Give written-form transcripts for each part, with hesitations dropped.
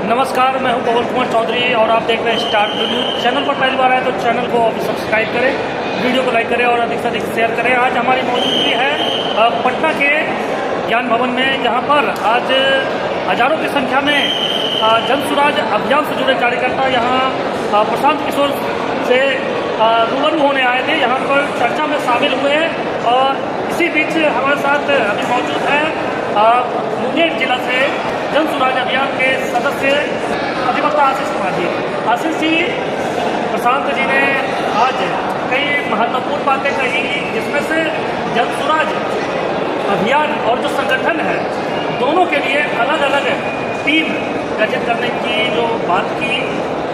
नमस्कार, मैं हूं पवन कुमार चौधरी और आप देख रहे हैं स्टार न्यूज। चैनल पर पहली बार आए तो चैनल को अभी सब्सक्राइब करें, वीडियो को लाइक करें और अधिक से अधिक शेयर करें। आज हमारी मौजूदगी है पटना के ज्ञान भवन में, जहां पर आज हजारों की संख्या में जन स्वराज अभियान से जुड़े कार्यकर्ता यहां प्रशांत किशोर से रूबरू होने आए थे। यहाँ पर चर्चा में शामिल हुए और इसी बीच हमारे साथ अभी मौजूद है मुंगेर जिला से जन स्वराज अभियान के सदस्य अधिवक्ता आशीष कुमार जी। आशीष जी, प्रशांत जी ने आज कई महत्वपूर्ण बातें कही, जिसमें से जन स्वराज अभियान और जो संगठन है दोनों के लिए अलग अलग टीम गठित करने की जो बात की,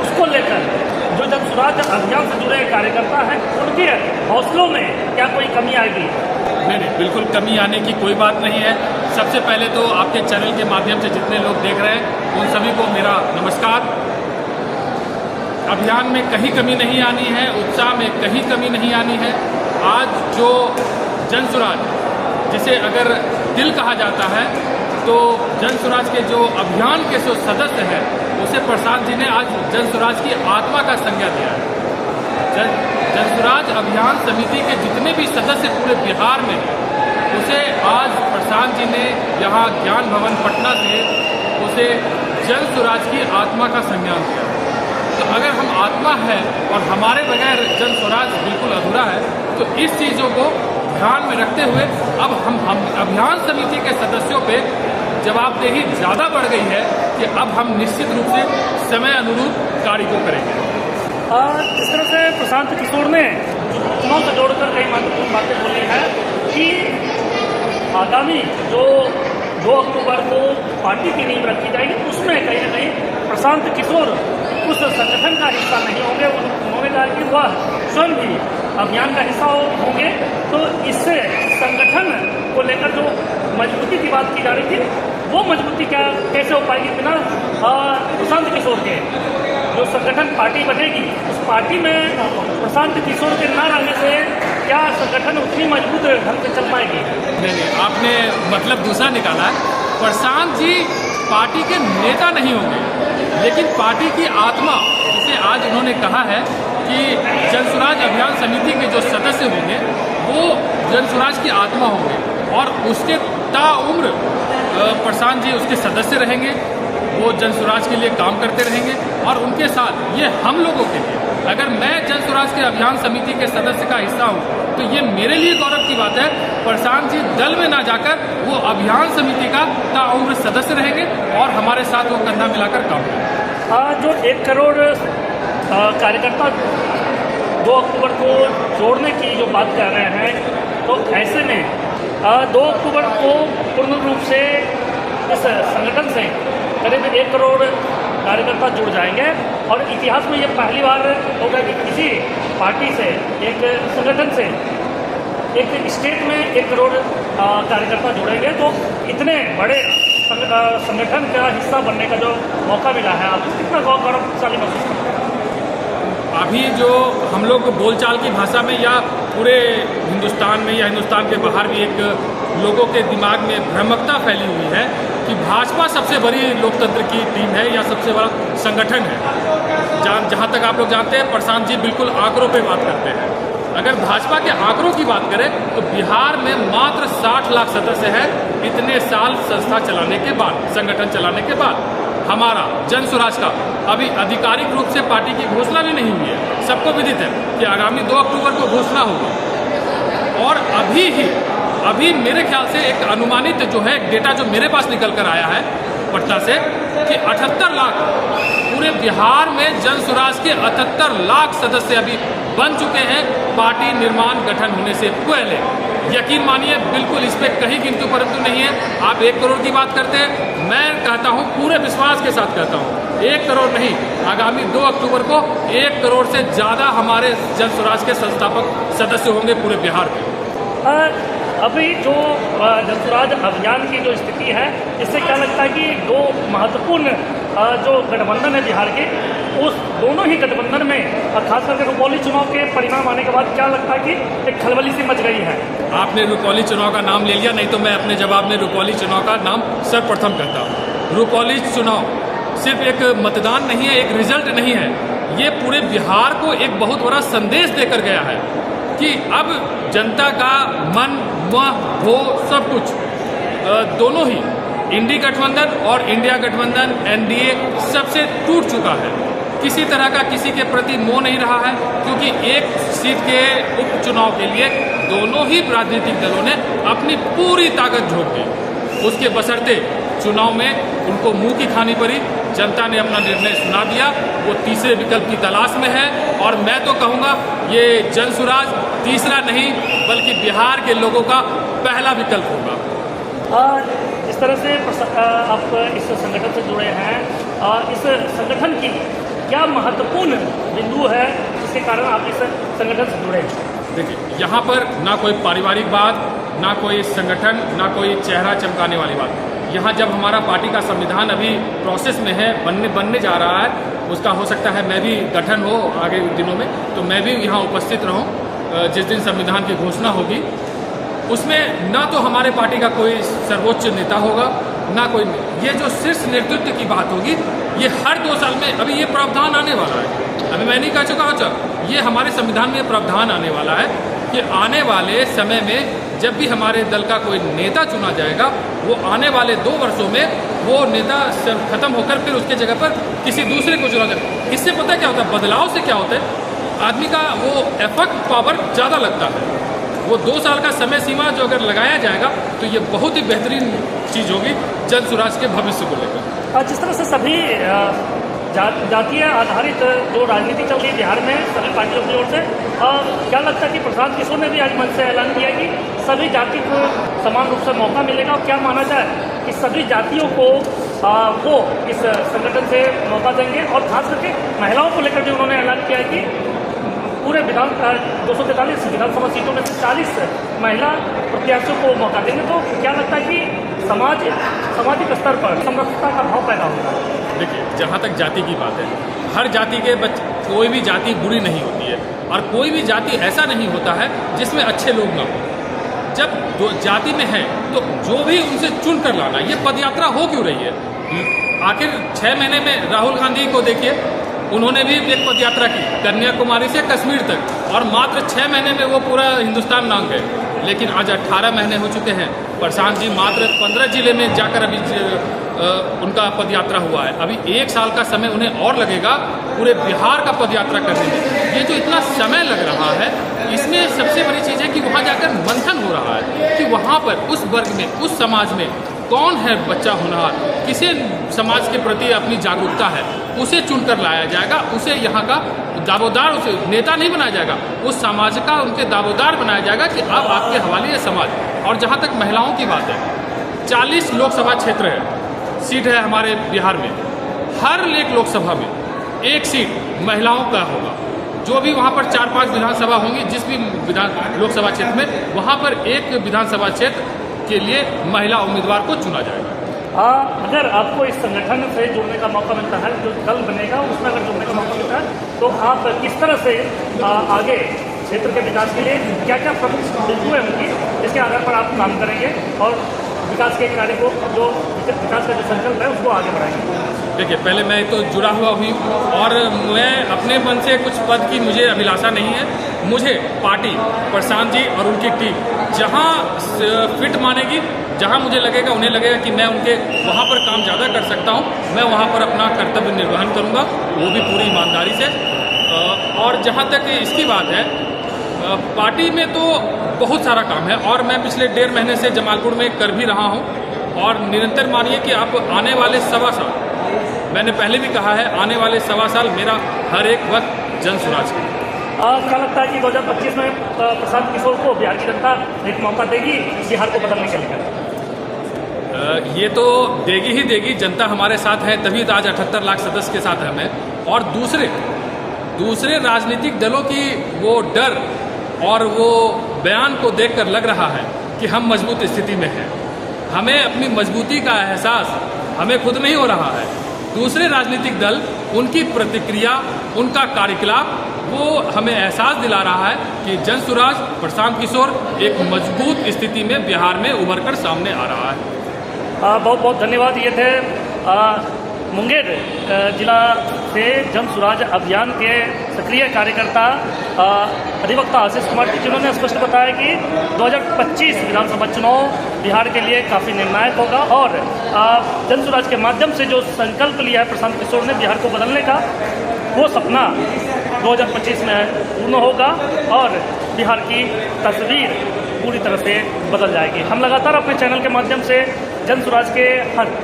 उसको लेकर जो जन स्वराज अभियान से जुड़े कार्यकर्ता हैं उनके हौसलों में क्या कोई कमी आएगी? नहीं, बिल्कुल कमी आने की कोई बात नहीं है। सबसे पहले तो आपके चैनल के माध्यम से जितने लोग देख रहे हैं उन सभी को मेरा नमस्कार। अभियान में कहीं कमी नहीं आनी है, उत्साह में कहीं कमी नहीं आनी है। आज जो जन स्वराज, जिसे अगर दिल कहा जाता है, तो जन स्वराज के जो अभियान के जो सदस्य हैं उसे प्रशांत जी ने आज जन स्वराज की आत्मा का संज्ञा दिया है। जन स्वराज अभियान समिति के जितने भी सदस्य पूरे बिहार में, उसे आज प्रशांत जी ने यहाँ ज्ञान भवन पटना से उसे जन स्वराज की आत्मा का संज्ञान दिया। तो अगर हम आत्मा है और हमारे बगैर जन स्वराज बिल्कुल अधूरा है, तो इस चीज़ों को ध्यान में रखते हुए अब हम अभियान समिति के सदस्यों पे जवाबदेही ज़्यादा बढ़ गई है कि अब हम निश्चित रूप से समय अनुरूप कार्य को करेंगे। जिस तरह से प्रशांत किशोर ने चुनाव से जोड़कर कई महत्वपूर्ण बातें बोली है कि आगामी जो 2 अक्टूबर को पार्टी की नींव रखी जाएगी, उसमें कहीं न कहीं प्रशांत किशोर उस संगठन का हिस्सा नहीं होंगे। उन्होंने कहा कि वह स्वयं भी अभियान का हिस्सा होंगे। तो इससे संगठन को लेकर जो मजबूती की बात की जा रही थी, वो मजबूती कैसे हो पाएगी बिना प्रशांत किशोर के? जो संगठन पार्टी बनेगी, उस पार्टी में प्रशांत किशोर के न रहने से क्या संगठन उतनी मजबूत ढंग से चल पाएगी? नहीं, आपने मतलब दूसरा निकाला है। प्रशांत जी पार्टी के नेता नहीं होंगे, लेकिन पार्टी की आत्मा, जिसे आज उन्होंने कहा है कि जन स्वराज अभियान समिति के जो सदस्य होंगे वो जन स्वराज की आत्मा होंगे और उसके ताउम्र प्रशांत जी उसके सदस्य रहेंगे। वो जन स्वराज के लिए काम करते रहेंगे और उनके साथ ये हम लोगों के लिए, अगर मैं जन स्वराज के अभियान समिति के सदस्य का हिस्सा हूँ तो ये मेरे लिए गौरव की बात है। प्रशांत जी दल में ना जाकर वो अभियान समिति का ताउम्र सदस्य रहेंगे और हमारे साथ वो कंधा मिलाकर काम करेंगे। जो 1 करोड़ कार्यकर्ता 2 अक्टूबर को जोड़ने की जो बात कर रहे हैं, तो ऐसे में 2 अक्टूबर को पूर्ण रूप से इस संगठन से करीब 1 करोड़ कार्यकर्ता जुड़ जाएंगे और इतिहास में ये पहली बार होगा कि किसी पार्टी से, एक संगठन से, एक स्टेट में 1 करोड़ कार्यकर्ता जुड़ेंगे। तो इतने बड़े संगठन का हिस्सा बनने का जो मौका मिला है, आप कितना गौरवशाली महसूस करते हैं? अभी जो हम लोग बोलचाल की भाषा में या पूरे हिंदुस्तान में या हिंदुस्तान के बाहर भी एक लोगों के दिमाग में भ्रामकता फैली हुई है कि भाजपा सबसे बड़ी लोकतंत्र की टीम है या सबसे बड़ा संगठन है। जहाँ तक आप लोग जानते हैं, प्रशांत जी बिल्कुल आंकड़ों पे बात करते हैं। अगर भाजपा के आंकड़ों की बात करें तो बिहार में मात्र 60 लाख सदस्य हैं इतने साल संस्था चलाने के बाद, संगठन चलाने के बाद। हमारा जन स्वराज का अभी आधिकारिक रूप से पार्टी की घोषणा भी नहीं हुई है। सबको विदित है कि आगामी 2 अक्टूबर को घोषणा होगी और अभी मेरे ख्याल से एक अनुमानित जो है डेटा जो मेरे पास निकल कर आया है पटना से कि 78 लाख पूरे बिहार में जन स्वराज के 78 लाख सदस्य अभी बन चुके हैं पार्टी निर्माण गठन होने से पहले। यकीन मानिए, बिल्कुल इस पर कहीं किंतु परंतु नहीं है। आप 1 करोड़ की बात करते हैं, मैं कहता हूं, पूरे विश्वास के साथ कहता हूं, 1 करोड़ नहीं, आगामी 2 अक्टूबर को 1 करोड़ से ज़्यादा हमारे जन स्वराज के संस्थापक सदस्य होंगे पूरे बिहार में। अभी जो जन स्वराज अभियान की जो स्थिति है, इससे क्या लगता है कि 2 महत्वपूर्ण जो गठबंधन है बिहार के, उस दोनों ही गठबंधन में खास करके रुपौली चुनाव के परिणाम आने के बाद क्या लगता है कि एक खलबली सी मच गई है? आपने रुपौली चुनाव का नाम ले लिया, नहीं तो मैं अपने जवाब में रुपौली चुनाव का नाम सर्वप्रथम करता हूँ। रुपौली चुनाव सिर्फ एक मतदान नहीं है, एक रिजल्ट नहीं है, ये पूरे बिहार को एक बहुत बड़ा संदेश देकर गया है कि अब जनता का मन हो सब कुछ दोनों ही इंडी गठबंधन और इंडिया गठबंधन एनडीए सबसे टूट चुका है। किसी तरह का किसी के प्रति मोह नहीं रहा है, क्योंकि एक सीट के उपचुनाव के लिए दोनों ही राजनीतिक दलों ने अपनी पूरी ताकत झोंक दी। उसके बशर्ते चुनाव में उनको मुंह की खानी पड़ी। जनता ने अपना निर्णय सुना दिया, वो तीसरे विकल्प की तलाश में है। और मैं तो कहूँगा ये जनसुराज तीसरा नहीं बल्कि बिहार के लोगों का पहला विकल्प होगा। इस तरह से आप इस संगठन से जुड़े हैं, इस संगठन की क्या महत्वपूर्ण बिंदु है जिसके कारण आप इस संगठन से जुड़े हैं? देखिए, यहाँ पर ना कोई पारिवारिक बात, ना कोई संगठन, ना कोई चेहरा चमकाने वाली बात। यहाँ जब हमारा पार्टी का संविधान अभी प्रोसेस में है, बनने जा रहा है, उसका हो सकता है मैं भी गठन हो आगे दिनों में, तो मैं भी यहाँ उपस्थित रहूँ जिस दिन संविधान की घोषणा होगी। उसमें ना तो हमारे पार्टी का कोई सर्वोच्च नेता होगा, ना कोई, ये जो शीर्ष नेतृत्व की बात होगी, ये हर 2 साल में अभी ये प्रावधान आने वाला है। अभी मैं नहीं कह चुका हूँ, ये हमारे संविधान में प्रावधान आने वाला है कि आने वाले समय में जब भी हमारे दल का कोई नेता चुना जाएगा, वो आने वाले 2 वर्षों में वो नेता खत्म होकर फिर उसके जगह पर किसी दूसरे को चुना जाएगा। इससे पता क्या होता है, बदलाव से क्या होता है, आदमी का वो इफेक्ट पावर ज़्यादा लगता है। वो 2 साल का समय सीमा जो अगर लगाया जाएगा तो ये बहुत ही बेहतरीन चीज़ होगी जनसुराज के भविष्य को लेकर। जिस तरह से सभी जातीय आधारित जो राजनीति चल रही है बिहार में सभी पार्टियों की ओर से, क्या लगता है कि प्रशांत किशोर ने भी आज मंच से ऐलान किया कि सभी जाति को समान रूप से मौका मिलेगा? और क्या माना जाए कि सभी जातियों को वो इस संगठन से मौका देंगे? और खास करके महिलाओं को लेकर भी उन्होंने ऐलान किया है कि पूरे 243 विधानसभा सीटों में से 40 महिला प्रत्याशियों को मौका देंगे। तो क्या लगता है कि सामाजिक स्तर पर समरसता का भाव पैदा होगा? देखिए, जहाँ तक जाति की बात है, हर जाति के कोई भी जाति बुरी नहीं होती है और कोई भी जाति ऐसा नहीं होता है जिसमें अच्छे लोग ना हो। जब जो जाति में है तो जो भी उनसे चुन कर लाना, ये पदयात्रा हो क्यों रही है? आखिर 6 महीने में राहुल गांधी को देखिए, उन्होंने भी एक पदयात्रा की कन्याकुमारी से कश्मीर तक, और मात्र 6 महीने में वो पूरा हिंदुस्तान नांग गए। लेकिन आज 18 महीने हो चुके हैं, प्रशांत जी मात्र 15 जिले में जाकर अभी उनका पदयात्रा हुआ है। अभी 1 साल का समय उन्हें और लगेगा पूरे बिहार का पदयात्रा करने में। ये जो इतना समय लग रहा है, इसमें सबसे बड़ी चीज़ है कि वहाँ जाकर मंथन हो रहा है कि वहाँ पर उस वर्ग में, उस समाज में कौन है बच्चा होनहार, किसे समाज के प्रति अपनी जागरूकता है, उसे चुनकर लाया जाएगा। उसे यहाँ का दावेदार, उसे नेता नहीं बनाया जाएगा, उस समाज का उनके दावेदार बनाया जाएगा कि अब आपके हवाले है समाज। और जहाँ तक महिलाओं की बात है, 40 लोकसभा क्षेत्र है, सीट है हमारे बिहार में। हर एक लोकसभा में 1 सीट महिलाओं का होगा। जो भी वहाँ पर 4-5 विधानसभा होंगी, जिस भी लोकसभा क्षेत्र में, वहाँ पर एक विधानसभा क्षेत्र के लिए महिला उम्मीदवार को चुना जाएगा। अगर आपको इस संगठन से जुड़ने का मौका मिलता है, जो दल बनेगा उसमें अगर जुड़ने का मौका मिलता है, तो आप किस तरह से आगे क्षेत्र के विकास के लिए क्या क्या प्रमुख बिंदु है उनकी, जिसके आधार पर आप काम करेंगे और विकास के कार्य को, जो विकास का जो संकल्प है, उसको आगे बढ़ाएंगे? देखिए, पहले मैं तो जुड़ा हुआ हुई और मैं अपने मन से कुछ पद की मुझे अभिलाषा नहीं है। मुझे पार्टी, प्रशांत जी और उनकी टीम जहाँ फिट मानेगी, जहाँ मुझे लगेगा, उन्हें लगेगा कि मैं उनके वहाँ पर काम ज़्यादा कर सकता हूँ, मैं वहाँ पर अपना कर्तव्य निर्वहन करूँगा, वो भी पूरी ईमानदारी से। और जहाँ तक इसकी बात है, पार्टी में तो बहुत सारा काम है और मैं पिछले 1.5 महीने से जमालपुर में कर भी रहा हूँ। और निरंतर मानिए कि आप आने वाले 1.25 साल, मैंने पहले भी कहा है, आने वाले 1.25 साल मेरा हर एक वक्त जनसुराज है। क्या लगता है कि 2025 में प्रशांत किशोर को बिहार की जनता एक मौका देगी बिहार को बदलने के लिए? ये तो देगी ही देगी। जनता हमारे साथ है, तभी तो आज 78 लाख सदस्य के साथ हमें। और दूसरे राजनीतिक दलों की वो डर और वो बयान को देखकर लग रहा है कि हम मजबूत स्थिति में हैं। हमें अपनी मजबूती का एहसास हमें खुद नहीं हो रहा है। दूसरे राजनीतिक दल, उनकी प्रतिक्रिया, उनका कार्यकलाप, वो हमें एहसास दिला रहा है कि जनसुराज प्रशांत किशोर एक मजबूत स्थिति में बिहार में उभर कर सामने आ रहा है। बहुत बहुत धन्यवाद। ये थे मुंगेर जिला से जन सुराज अभियान के सक्रिय कार्यकर्ता अधिवक्ता आशीष कुमार जी, जिन्होंने स्पष्ट बताया कि 2025 विधानसभा चुनाव बिहार के लिए काफ़ी निर्णायक होगा और जन सुराज के माध्यम से जो संकल्प लिया है प्रशांत किशोर ने बिहार को बदलने का, वो सपना 2025 में पूर्ण होगा और बिहार की तस्वीर पूरी तरह से बदल जाएगी। हम लगातार अपने चैनल के माध्यम से जन सुराज के हर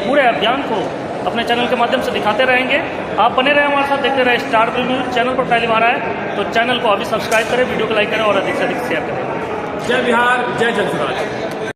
पूरे अभियान को अपने चैनल के माध्यम से दिखाते रहेंगे। आप बने रहें हमारे साथ, देखते रहें स्टार न्यूज़। चैनल पर पहली बार आए तो चैनल को अभी सब्सक्राइब करें, वीडियो को लाइक करें और अधिक से अधिक शेयर करें। जय बिहार, जय जन सुराज।